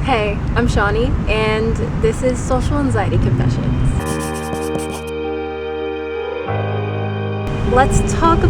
Hey, I'm Shawnee, and this is Social Anxiety Confessions. Let's talk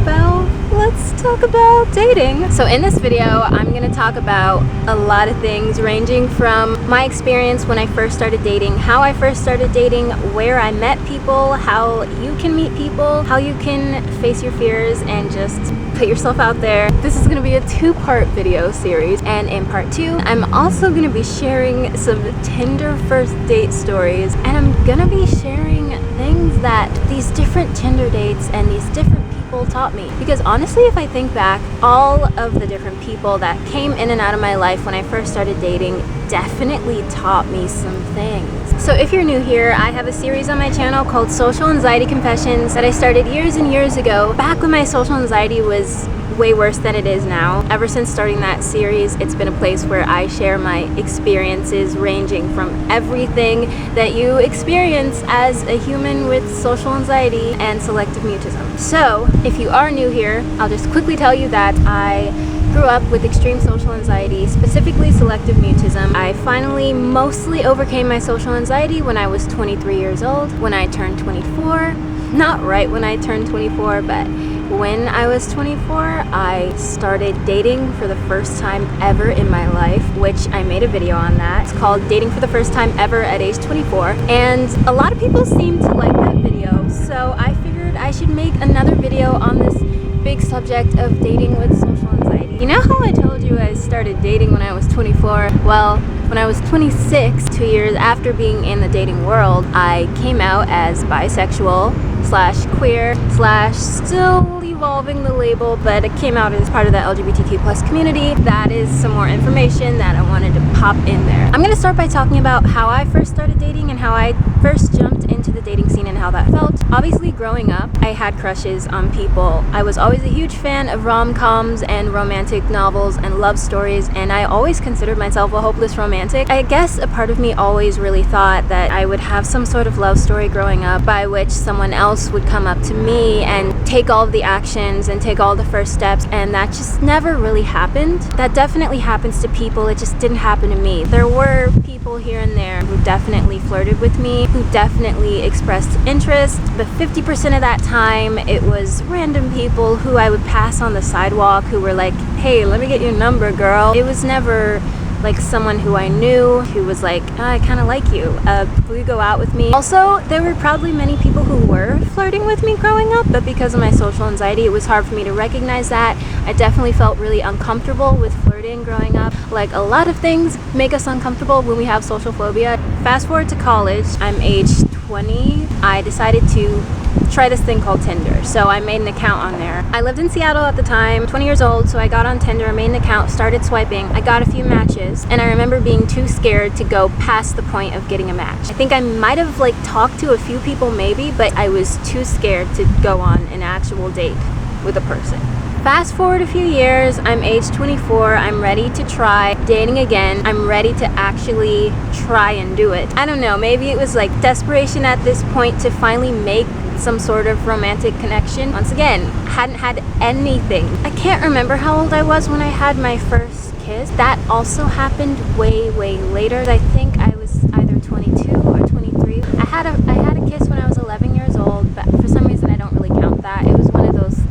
about dating. So in this video, I'm gonna talk about a lot of things ranging from my experience when I first started dating, how I first started dating, where I met people, how you can meet people, how you can face your fears and just put yourself out there. This is gonna be a two-part video series, and in part two, I'm also gonna be sharing some Tinder first date stories, and I'm gonna be sharing things that these different Tinder dates and these different people taught me. Because honestly, if I think back, all of the different people that came in and out of my life when I first started dating definitely taught me some things. So if you're new here, I have a series on my channel called Social Anxiety Confessions that I started years and years ago, back when my social anxiety was way worse than it is now. Ever since starting that series, it's been a place where I share my experiences ranging from everything that you experience as a human with social anxiety and selective mutism. So if you are new here, I'll just quickly tell you that I grew up with extreme social anxiety, specifically selective mutism. I finally mostly overcame my social anxiety when I was 23 years old, when I turned 24. Not right when I turned 24, but when I was 24, I started dating for the first time ever in my life, which I made a video on that. It's called Dating for the First Time Ever at age 24. And a lot of people seem to like that video, so I figured I should make another video on this big subject of dating with social anxiety. You know how I told you I started dating when I was 24? Well, when I was 26, 2 years after being in the dating world, I came out as bisexual / queer / still evolving the label, but it came out as part of the LGBTQ plus community. That is some more information that I wanted to pop in there. I'm gonna start by talking about how I first started dating and how I first jumped into the dating scene and how that felt. Obviously, growing up, I had crushes on people. I was always a huge fan of rom-coms and romantic novels and love stories, and I always considered myself a hopeless romantic. I guess a part of me always really thought that I would have some sort of love story growing up by which someone else would come up to me and take all of the actions and take all the first steps, and that just never really happened. That definitely happens to people, it just didn't happen to me. There were people here and there who definitely flirted with me, who definitely expressed interest, but 50% of that time it was random people who I would pass on the sidewalk who were like, hey, let me get your number, girl. It was never like someone who I knew who was like, oh, I kind of like you, will you go out with me? Also, there were probably many people who were flirting with me growing up, but because of my social anxiety, it was hard for me to recognize that. I definitely felt really uncomfortable with flirting growing up. Like, a lot of things make us uncomfortable when we have social phobia. Fast forward to college, I'm age 20, I decided to try this thing called Tinder. So I made an account on there. I lived in Seattle at the time, 20 years old, so I got on Tinder, made an account, started swiping. I got a few matches, and I remember being too scared to go past the point of getting a match. I think I might have like talked to a few people maybe, but I was too scared to go on an actual date with a person. Fast forward a few years, I'm age 24, I'm ready to try dating again. I'm ready to actually try and do it. I don't know, maybe it was like desperation at this point to finally make some sort of romantic connection. Once again, hadn't had anything. I can't remember how old I was when I had my first kiss. That also happened way later. I think I was either 22 or 23. I had a kiss when I was 11 years old, but for some reason I don't really count that. It was one of those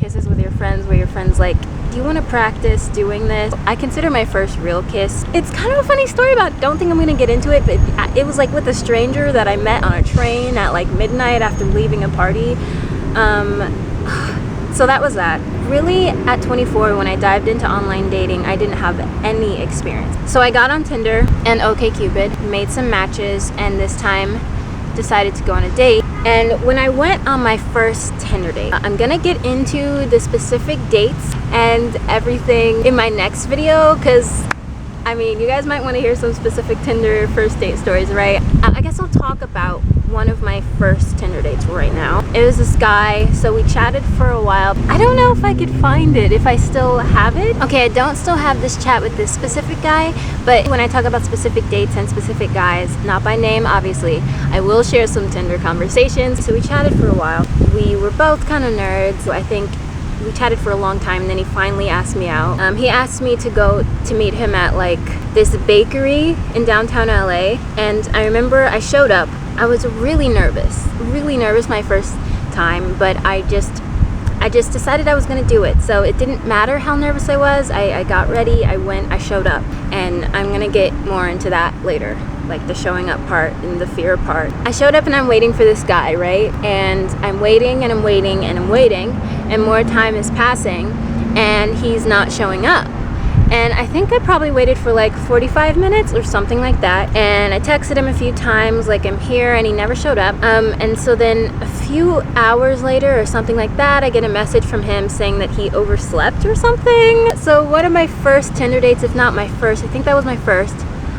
kisses with your friends where your friends like, do you want to practice doing this? I consider my first real kiss. It's kind of a funny story about, don't think I'm gonna get into it, but it was like with a stranger that I met on a train at like midnight after leaving a party. So that was that. Really, at 24, when I dived into online dating, I didn't have any experience. So I got on Tinder and OkCupid, made some matches, and this time decided to go on a date. And when I went on my first Tinder date, I'm gonna get into the specific dates and everything in my next video, because I mean, you guys might want to hear some specific Tinder first date stories, right? I guess I'll talk about one of my first Tinder dates right now. It was this guy, so we chatted for a while. I don't know if I could find it, if I still have it. Okay, I don't still have this chat with this specific guy, but when I talk about specific dates and specific guys, not by name, obviously, I will share some Tinder conversations. So we chatted for a while. We were both kind of nerds, so I think we chatted for a long time, and then he finally asked me out. He asked me to go to meet him at like this bakery in downtown LA, and I remember I showed up. I was really nervous my first time, but I just decided I was gonna do it. So it didn't matter how nervous I was. I got ready, I went, I showed up, and I'm gonna get more into that later, like the showing up part and the fear part. I showed up and I'm waiting for this guy, right? And I'm waiting and I'm waiting and I'm waiting, and more time is passing and he's not showing up. And I think I probably waited for like 45 minutes or something like that. And I texted him a few times, like, I'm here, and he never showed up. And so then a few hours later or something like that, I get a message from him saying that he overslept or something. So one of my first Tinder dates, if not my first, I think that was my first,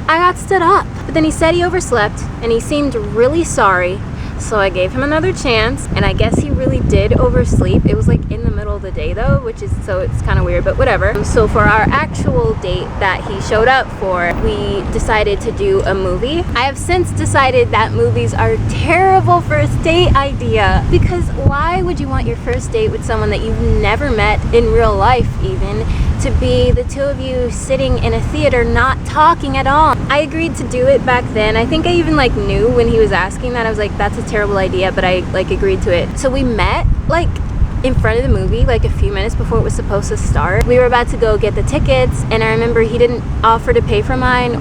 I got stood up. But then he said he overslept and he seemed really sorry. So I gave him another chance, and I guess he really did oversleep. It was like in the middle of the day though, which is, so it's kind of weird, but whatever. So for our actual date that he showed up for, we decided to do a movie. I have since decided that movies are a terrible first date idea, because why would you want your first date with someone that you've never met in real life even, to be the two of you sitting in a theater not talking at all? I agreed to do it back then. I think I even like knew when he was asking that. I was like, that's a terrible idea, but I like agreed to it. So we met like in front of the movie like a few minutes before it was supposed to start. We were about to go get the tickets, and I remember he didn't offer to pay for mine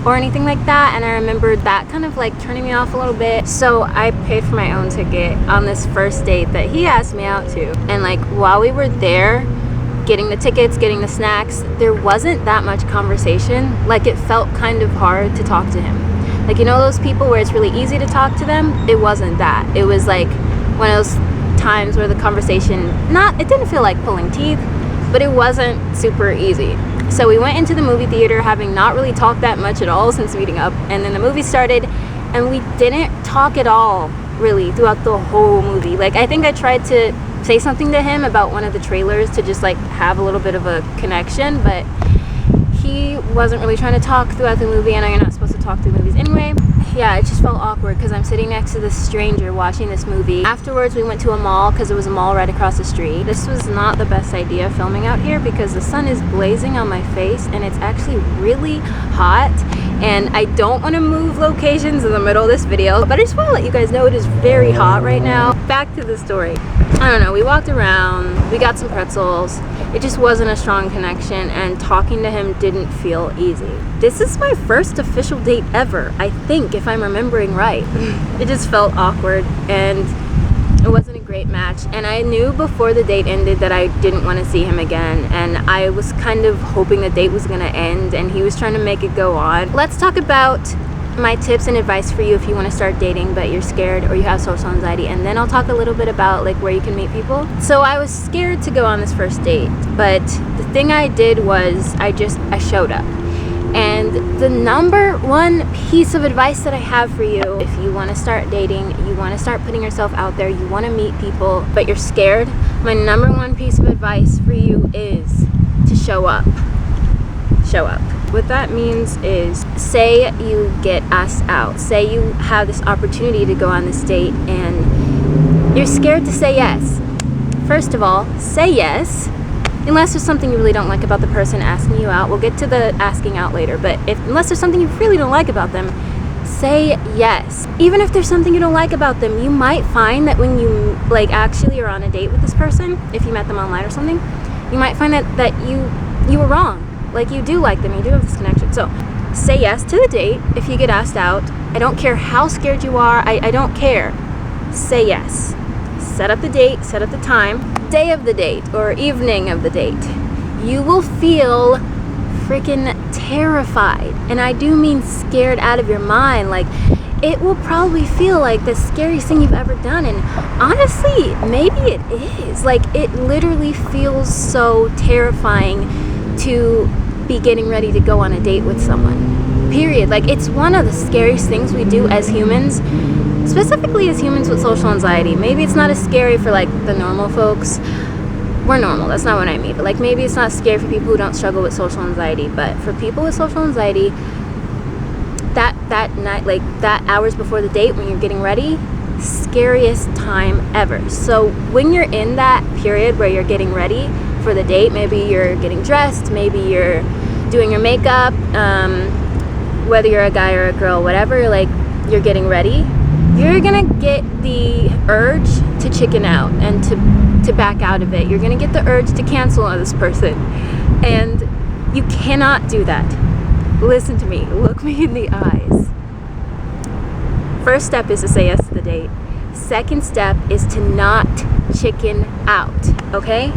or anything like that, and I remember that kind of like turning me off a little bit. So I paid for my own ticket on this first date that he asked me out to. And like while we were there getting the tickets, getting the snacks, there wasn't that much conversation. Like it felt kind of hard to talk to him. Like, you know those people where it's really easy to talk to them? It wasn't that. It was like one of those times where the conversation, it didn't feel like pulling teeth, but it wasn't super easy. So we went into the movie theater having not really talked that much at all since meeting up, and then the movie started and we didn't talk at all really throughout the whole movie. Like I think I tried to say something to him about one of the trailers to just like have a little bit of a connection, but he wasn't really trying to talk throughout the movie. I know you're not supposed to talk through movies anyway. Yeah, it just felt awkward because I'm sitting next to this stranger watching this movie. Afterwards, we went to a mall because it was a mall right across the street. This was not the best idea filming out here because the sun is blazing on my face and it's actually really hot, and I don't want to move locations in the middle of this video, but I just want to let you guys know it is very hot right now. Back to the story. I don't know, we walked around, we got some pretzels. It just wasn't a strong connection, and talking to him didn't feel easy. This is my first official date ever, I think, if I'm remembering right. It just felt awkward, and it wasn't a great match. And I knew before the date ended that I didn't want to see him again, and I was kind of hoping the date was going to end, and he was trying to make it go on. Let's talk about my tips and advice for you if you want to start dating but you're scared or you have social anxiety, and then I'll talk a little bit about like where you can meet people. So I was scared to go on this first date, but the thing I did was I showed up. And the number one piece of advice that I have for you, if you want to start dating, you want to start putting yourself out there, you want to meet people but you're scared, my number one piece of advice for you is to show up. Show up. What that means is, say you get asked out, say you have this opportunity to go on this date and you're scared to say yes. First of all, say yes, unless there's something you really don't like about the person asking you out. We'll get to the asking out later, but unless there's something you really don't like about them, say yes. Even if there's something you don't like about them, you might find that when you like actually are on a date with this person, if you met them online or something, you might find that you were wrong. Like you do like them, you do have this connection. So say yes to the date if you get asked out. I don't care how scared you are, I don't care. Say yes. Set up the date, set up the time, day of the date or evening of the date. You will feel freaking terrified, and I do mean scared out of your mind. Like it will probably feel like the scariest thing you've ever done, and honestly maybe it is. Like it literally feels so terrifying to be getting ready to go on a date with someone, period. Like it's one of the scariest things we do as humans, specifically as humans with social anxiety. Maybe it's not as scary for like the normal folks. We're normal, that's not what I mean, but like maybe it's not scary for people who don't struggle with social anxiety, but for people with social anxiety, that night, like that hours before the date when you're getting ready, scariest time ever. So when you're in that period where you're getting ready for the date, maybe you're getting dressed, maybe you're doing your makeup, whether you're a guy or a girl, whatever, like you're getting ready, you're gonna get the urge to chicken out and to back out of it. You're gonna get the urge to cancel on this person, and you cannot do that. Listen to me, look me in the eyes. First step is to say yes to the date. Second step is to not chicken out, okay?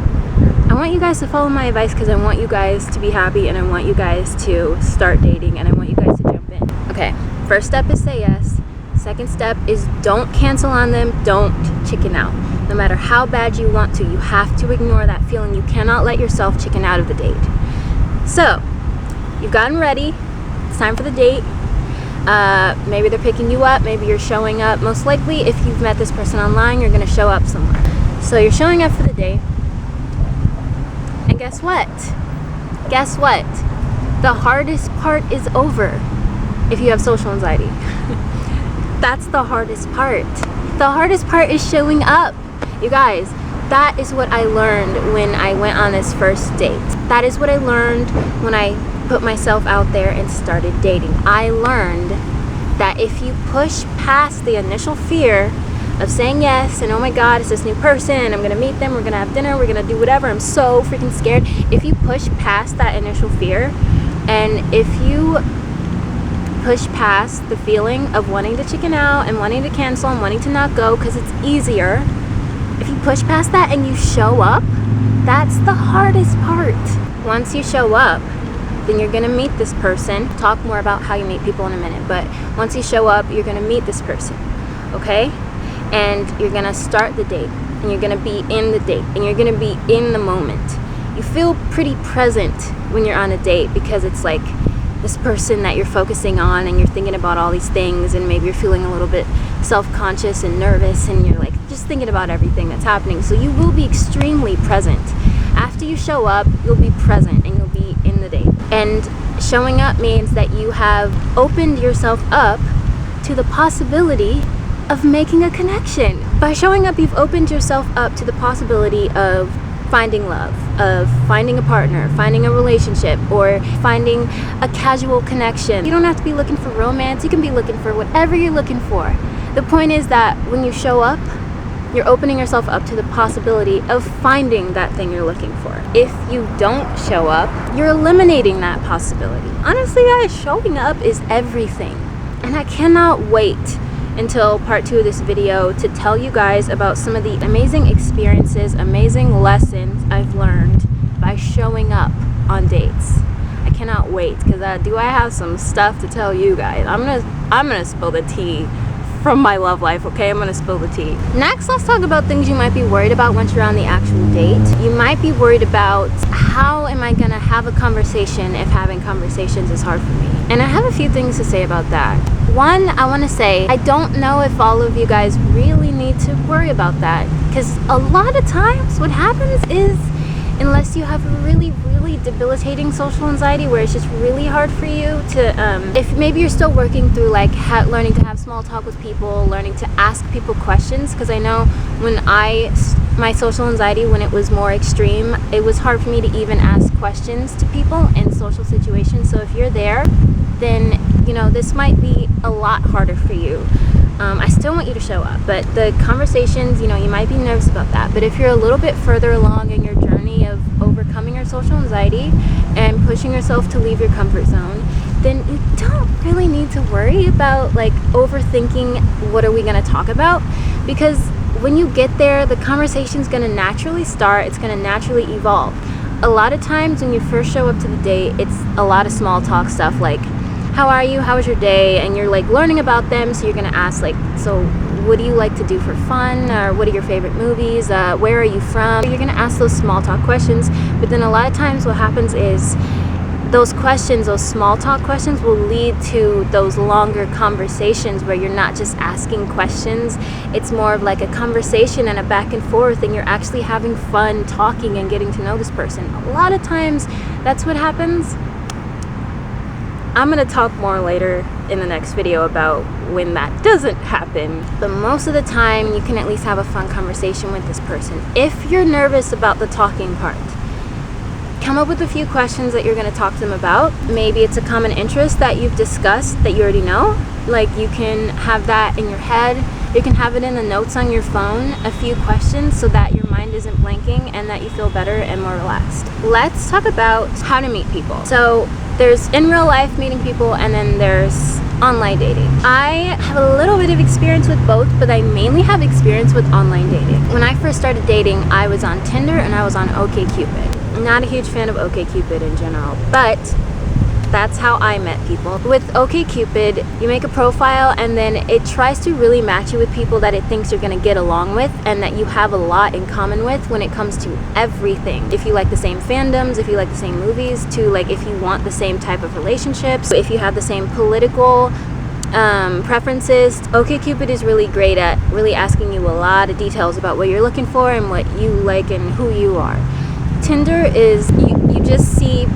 I want you guys to follow my advice because I want you guys to be happy, and I want you guys to start dating, and I want you guys to jump in. Okay, first step is say yes. Second step is don't cancel on them, don't chicken out. No matter how bad you want to, you have to ignore that feeling. You cannot let yourself chicken out of the date. So, you've gotten ready, it's time for the date. Maybe they're picking you up, maybe you're showing up. Most likely, if you've met this person online, you're gonna show up somewhere. So you're showing up for the date, and guess what? Guess what? The hardest part is over if you have social anxiety. That's the hardest part. The hardest part is showing up. You guys, that is what I learned when I went on this first date. That is what I learned when I put myself out there and started dating. I learned that if you push past the initial fear of saying yes and oh my god, it's this new person, I'm gonna meet them, we're gonna have dinner, we're gonna do whatever, I'm so freaking scared. If you push past that initial fear, and if you push past the feeling of wanting to chicken out and wanting to cancel and wanting to not go because it's easier, if you push past that and you show up, that's the hardest part. Once you show up, then you're gonna meet this person. Talk more about how you meet people in a minute, but once you show up, you're gonna meet this person, okay? And you're gonna start the date, and you're gonna be in the date, and you're gonna be in the moment. You feel pretty present when you're on a date because it's like this person that you're focusing on, and you're thinking about all these things, and maybe you're feeling a little bit self-conscious and nervous, and you're like just thinking about everything that's happening. So you will be extremely present. After you show up, you'll be present and you'll be in the date. And showing up means that you have opened yourself up to the possibility of making a connection. By showing up, you've opened yourself up to the possibility of finding love, of finding a partner, finding a relationship, or finding a casual connection. You don't have to be looking for romance. You can be looking for whatever you're looking for. The point is that when you show up, you're opening yourself up to the possibility of finding that thing you're looking for. If you don't show up, you're eliminating that possibility. Honestly, guys, showing up is everything. And I cannot wait until part 2 of this video to tell you guys about some of the amazing experiences, amazing lessons I've learned by showing up on dates. I cannot wait because I have some stuff to tell you guys. I'm gonna spill the tea from my love life, okay? I'm gonna spill the tea. Next, let's talk about things you might be worried about once you're on the actual date. You might be worried about how am I gonna have a conversation if having conversations is hard for me. And I have a few things to say about that. One, I wanna say, I don't know if all of you guys really need to worry about that, because a lot of times what happens is, unless you have a really debilitating social anxiety where it's just really hard for you to, if maybe you're still working through like learning to have small talk with people, learning to ask people questions, because I know when my social anxiety, when it was more extreme, it was hard for me to even ask questions to people in social situations. So if you're there, then you know this might be a lot harder for you. I still want you to show up, but the conversations, you know, you might be nervous about that. But if you're a little bit further along in your journey of overcoming your social anxiety and pushing yourself to leave your comfort zone, then you don't really need to worry about like overthinking what are we going to talk about, because when you get there, the conversation's going to naturally start. It's going to naturally evolve. A lot of times when you first show up to the date, it's a lot of small talk stuff like, how are you? How was your day? And you're like learning about them. So you're going to ask like, so what do you like to do for fun? Or what are your favorite movies? Where are you from? You're going to ask those small talk questions. But then a lot of times what happens is those questions, those small talk questions will lead to those longer conversations where you're not just asking questions. It's more of like a conversation and a back and forth, and you're actually having fun talking and getting to know this person. A lot of times that's what happens. I'm gonna talk more later in the next video about when that doesn't happen. But most of the time, you can at least have a fun conversation with this person. If you're nervous about the talking part, come up with a few questions that you're gonna talk to them about. Maybe it's a common interest that you've discussed that you already know. Like, you can have that in your head. You can have it in the notes on your phone, a few questions, so that your mind isn't blanking and that you feel better and more relaxed. Let's talk about how to meet people. So there's in real life meeting people, and then there's online dating. I have a little bit of experience with both, but I mainly have experience with online dating. When I first started dating, I was on Tinder and I was on OkCupid. Not a huge fan of OkCupid in general, but that's how I met people. With OkCupid, you make a profile and then it tries to really match you with people that it thinks you're gonna get along with and that you have a lot in common with when it comes to everything. If you like the same fandoms, if you like the same movies, to like if you want the same type of relationships, if you have the same political preferences. OkCupid is really great at really asking you a lot of details about what you're looking for and what you like and who you are. Tinder is, you just see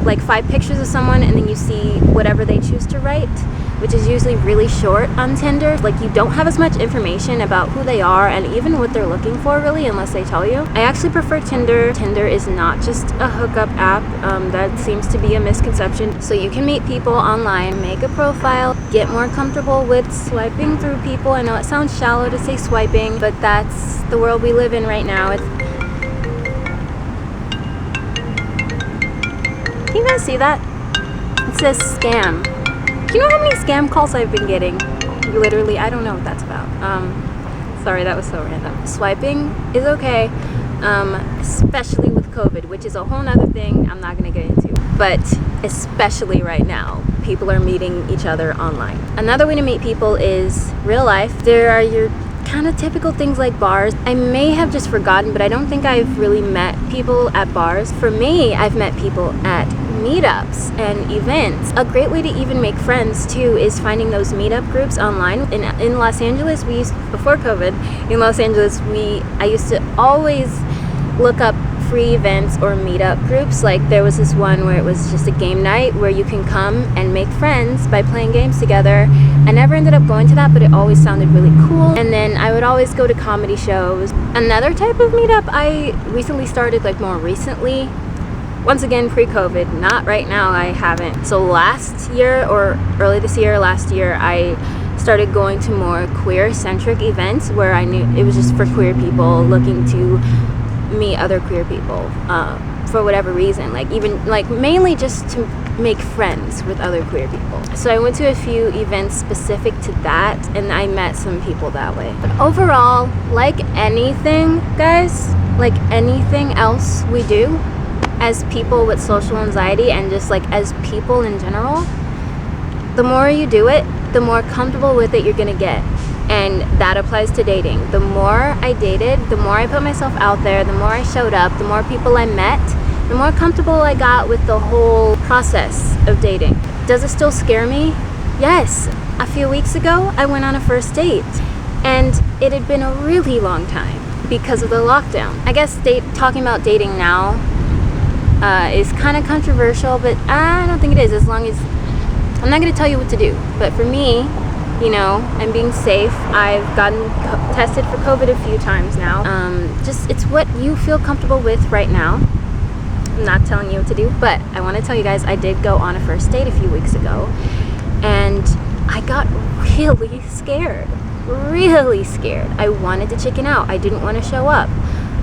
like 5 pictures of someone and then you see whatever they choose to write, which is usually really short on Tinder. Like, you don't have as much information about who they are and even what they're looking for really unless they tell you. I actually prefer Tinder. Tinder is not just a hookup app. That seems to be a misconception. So you can meet people online, make a profile, get more comfortable with swiping through people. I know it sounds shallow to say swiping, but that's the world we live in right now. Can you guys see that? It says scam. Do you know how many scam calls I've been getting? Literally, I don't know what that's about. Sorry, that was so random. Swiping is okay, especially with COVID, which is a whole nother thing I'm not gonna get into. But especially right now, people are meeting each other online. Another way to meet people is real life. There are your kind of typical things like bars. I may have just forgotten, but I don't think I've really met people at bars. For me, I've met people at meetups and events. A great way to even make friends too is finding those meetup groups online. In Los Angeles, before COVID, in Los Angeles, I used to always look up free events or meetup groups. Like, there was this one where it was just a game night where you can come and make friends by playing games together. I never ended up going to that, but it always sounded really cool. And then I would always go to comedy shows. Another type of meetup I recently started, like more recently, once again pre-COVID, not right now, I haven't. So last year or early this year, last year, I started going to more queer-centric events where I knew it was just for queer people looking to meet other queer people for whatever reason, like even like mainly just to make friends with other queer people. So I went to a few events specific to that and I met some people that way. But overall, like anything, guys, like anything else we do as people with social anxiety and just like as people in general, the more you do it, the more comfortable with it you're gonna get. And that applies to dating. The more I dated, the more I put myself out there, the more I showed up, the more people I met, the more comfortable I got with the whole process of dating. Does it still scare me? Yes. A few weeks ago, I went on a first date and it had been a really long time because of the lockdown. I guess talking about dating now is kind of controversial, but I don't think it is, as long as I'm not going to tell you what to do. But for me, you know, I'm being safe. I've gotten tested for COVID a few times now. Just, it's what you feel comfortable with right now. I'm not telling you what to do, but I want to tell you guys, I did go on a first date a few weeks ago, and I got really scared. Really scared. I wanted to chicken out. I didn't want to show up.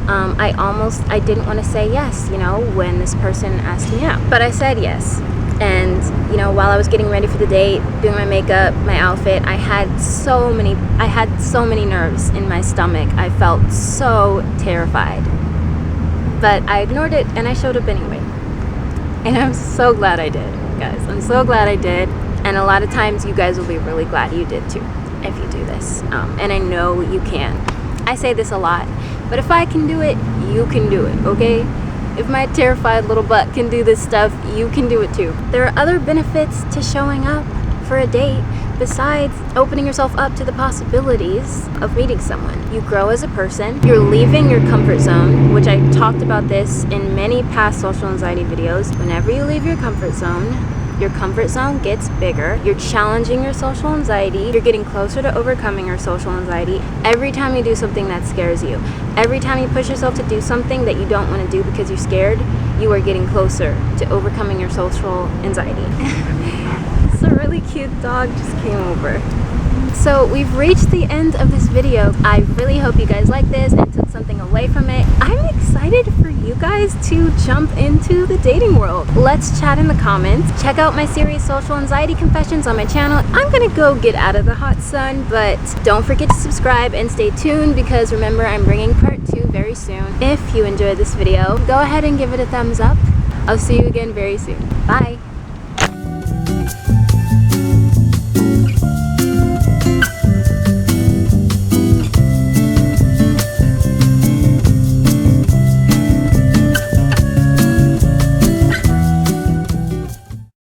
I didn't want to say yes, you know, when this person asked me out. But I said yes. And, you know, while I was getting ready for the date, doing my makeup, my outfit, I had so many nerves in my stomach. I felt so terrified. But I ignored it and I showed up anyway. And I'm so glad I did, guys. I'm so glad I did. And a lot of times you guys will be really glad you did too, if you do this. And I know you can. I say this a lot, but if I can do it, you can do it, okay? If my terrified little butt can do this stuff, you can do it too. There are other benefits to showing up for a date besides opening yourself up to the possibilities of meeting someone. You grow as a person. You're leaving your comfort zone, which I talked about this in many past social anxiety videos. Whenever you leave your comfort zone, Your comfort zone gets bigger. You're challenging your social anxiety. You're getting closer to overcoming your social anxiety every time you do something that scares you. Every time you push yourself to do something that you don't want to do because you're scared, you are getting closer to overcoming your social anxiety. It's a really cute dog just came over. So we've reached the end of this video. I really hope you guys liked this and took something away from it. I'm excited for you guys to jump into the dating world. Let's chat in the comments. Check out my series Social Anxiety Confessions on my channel. I'm gonna go get out of the hot sun, but don't forget to subscribe and stay tuned because remember, I'm bringing part 2 very soon. If you enjoyed this video, go ahead and give it a thumbs up. I'll see you again very soon. Bye.